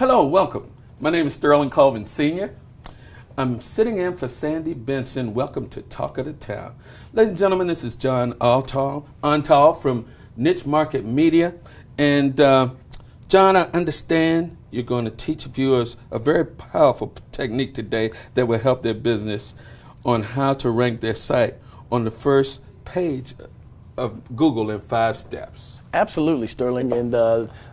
Hello, welcome. My name is Sterlin Colvin Sr. I'm sitting in for Sandy Benson. Welcome to Talk of the Town. Ladies and gentlemen, this is John Ontal from Niche Market Media. And John, I understand you're going to teach viewers a very powerful technique today that will help their business on how to rank their site on the first page of Google in 5 steps. Absolutely, Sterling, and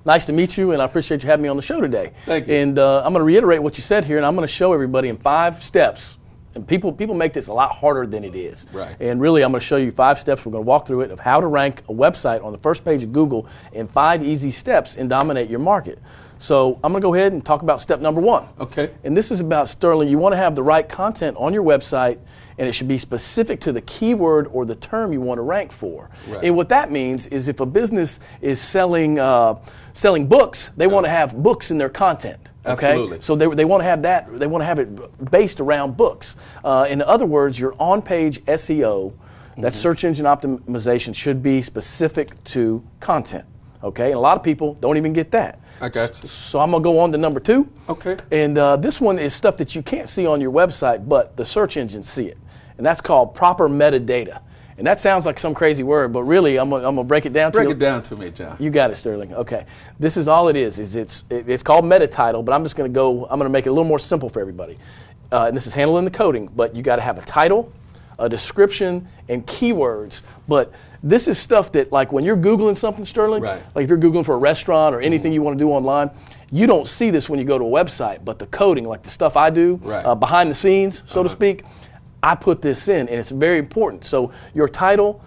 nice to meet you, and I appreciate you having me on the show today. Thank you. And I'm going to reiterate what you said here, and I'm going to show everybody in 5 steps. And people make this a lot harder than it is. Right. And really, I'm going to show you 5 steps. We're going to walk through it of how to rank a website on the first page of Google in 5 easy steps and dominate your market. So I'm going to go ahead and talk about step number 1. Okay. And this is about, Sterling, you want to have the right content on your website, and it should be specific to the keyword or the term you want to rank for. Right. And what that means is if a business is selling books, they want to have books in their content. Okay? Absolutely. So they want to have that. They want to have it based around books. In other words, your on-page SEO, that search engine optimization, should be specific to content. Okay, and a lot of people don't even get that. I got you. So I'm going to go on to number 2. Okay. And this one is stuff that you can't see on your website, but the search engines see it. And that's called proper metadata. And that sounds like some crazy word, but really I'm going to break it down to you. Break it down to me, John. You got it, Sterling. Okay. This is all it is. It's called meta title, but I'm going to make it a little more simple for everybody. And this is handling the coding, but you got to have a title, a description, and keywords. But this is stuff that, like when you're Googling something, Sterling, right. Like if you're Googling for a restaurant or anything you want to do online, you don't see this when you go to a website, but the coding, like the stuff I do, right. Behind the scenes, so to speak, I put this in, and it's very important. So your title,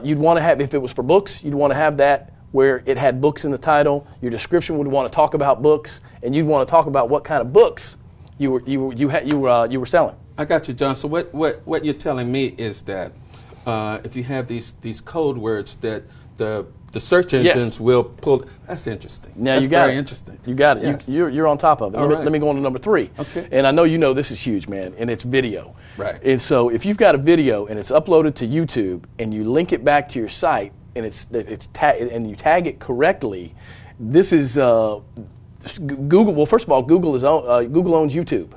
you'd want to have, if it was for books, you'd want to have that where it had books in the title. Your description would want to talk about books, and you'd want to talk about what kind of books you were selling. I got you, John. So what you're telling me is that if you have these code words that the search engines will pull. That's interesting. Now that's you got very it. interesting. You got it. Yes. You're on top of it. Let me go on to number 3. Okay. And I know you know this is huge, man, and it's video. Right. And so if you've got a video and it's uploaded to YouTube and you link it back to your site and and you tag it correctly, this is Google. Well, first of all, Google owns YouTube,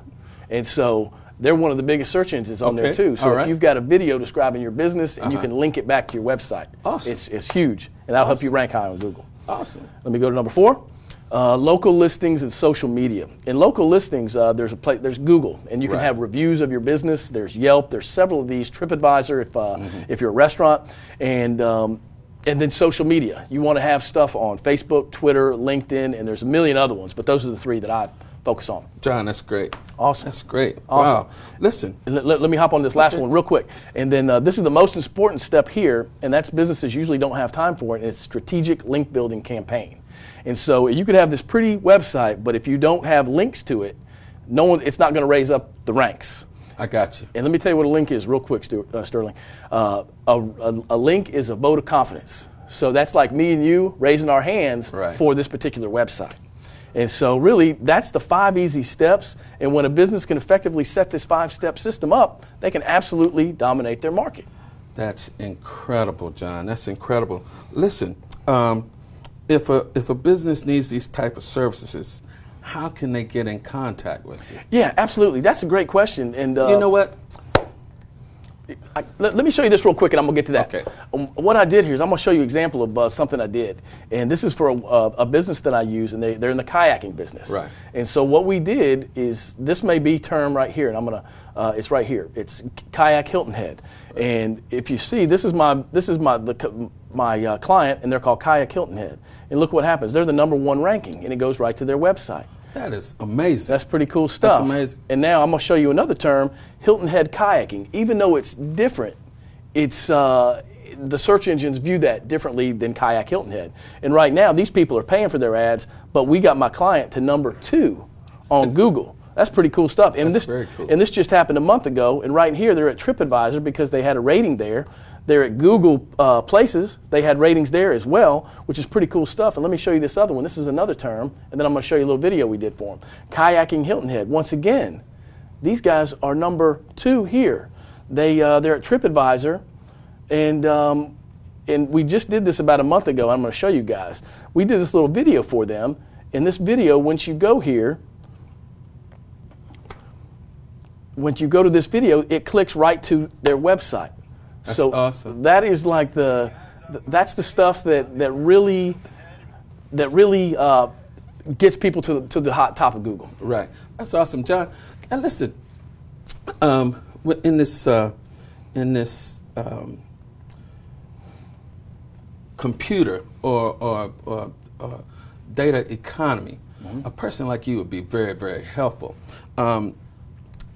and so they're one of the biggest search engines on there too. So if you've got a video describing your business and you can link it back to your website, awesome. It's huge, and that'll help you rank high on Google. Awesome. Let me go to number 4. Local listings and social media. In local listings, there's Google, and you can have reviews of your business. There's Yelp. There's several of these. TripAdvisor if you're a restaurant, and then social media. You want to have stuff on Facebook, Twitter, LinkedIn, and there's a million other ones, but those are the 3 that I focus on. John, that's great. Awesome. That's great. Awesome. Wow. Listen. Let me hop on this last one real quick. And then this is the most important step here, and that's businesses usually don't have time for it, and it's strategic link building campaign. And so you could have this pretty website, but if you don't have links to it, it's not going to raise up the ranks. I got you. And let me tell you what a link is real quick, Sterling. A link is a vote of confidence. So that's like me and you raising our hands for this particular website. And so really, that's the 5 easy steps. And when a business can effectively set this 5-step system up, they can absolutely dominate their market. That's incredible, John. That's incredible. Listen, if a business needs these type of services, how can they get in contact with you? Yeah, absolutely. That's a great question. And you know what? Let me show you this real quick, and I'm going to get to that. Okay. What I did here is I'm going to show you an example of something I did. And this is for a business that I use, and they're in the kayaking business. Right. And so what we did is, this may be term right here, and I'm going to, it's right here. It's Kayak Hilton Head. Right. And if you see, this is my client, and they're called Kayak Hilton Head. And look what happens. They're the #1 ranking, and it goes right to their website. That is amazing. That's pretty cool stuff. That's amazing. And now I'm going to show you another term, Hilton Head Kayaking. Even though it's different, it's the search engines view that differently than Kayak Hilton Head. And right now, these people are paying for their ads, but we got my client to #2 on Google. That's pretty cool stuff. And That's very cool. And this just happened a month ago. And right here, they're at TripAdvisor because they had a rating there. They're at Google Places. They had ratings there as well, which is pretty cool stuff. And let me show you this other one. This is another term. And then I'm going to show you a little video we did for them. Kayaking Hilton Head. Once again, these guys are #2 here. They're at TripAdvisor. And we just did this about a month ago. I'm going to show you guys. We did this little video for them. in this video, once you go here, once you go to this video, it clicks right to their website. That's so awesome. That is like that's the stuff that really gets people to the hot top of Google. Right. That's awesome, John. And listen, in this computer or data economy, a person like you would be very, very helpful.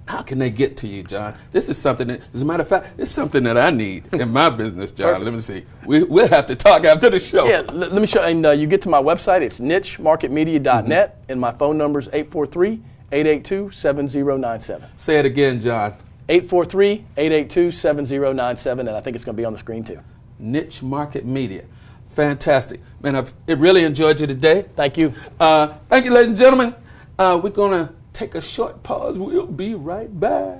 How can they get to you, John? This is something that, as a matter of fact, it's something that I need in my business, John. Let me see. We'll have to talk after the show. Yeah, let me show. And you get to my website. It's nichemarketmedia.net, and my phone number is 843-882-7097. Say it again, John. 843-882-7097, and I think it's going to be on the screen too. Niche Market Media. Fantastic. Man, I've really enjoyed you today. Thank you. Thank you, ladies and gentlemen. We're going to take a short pause. We'll be right back.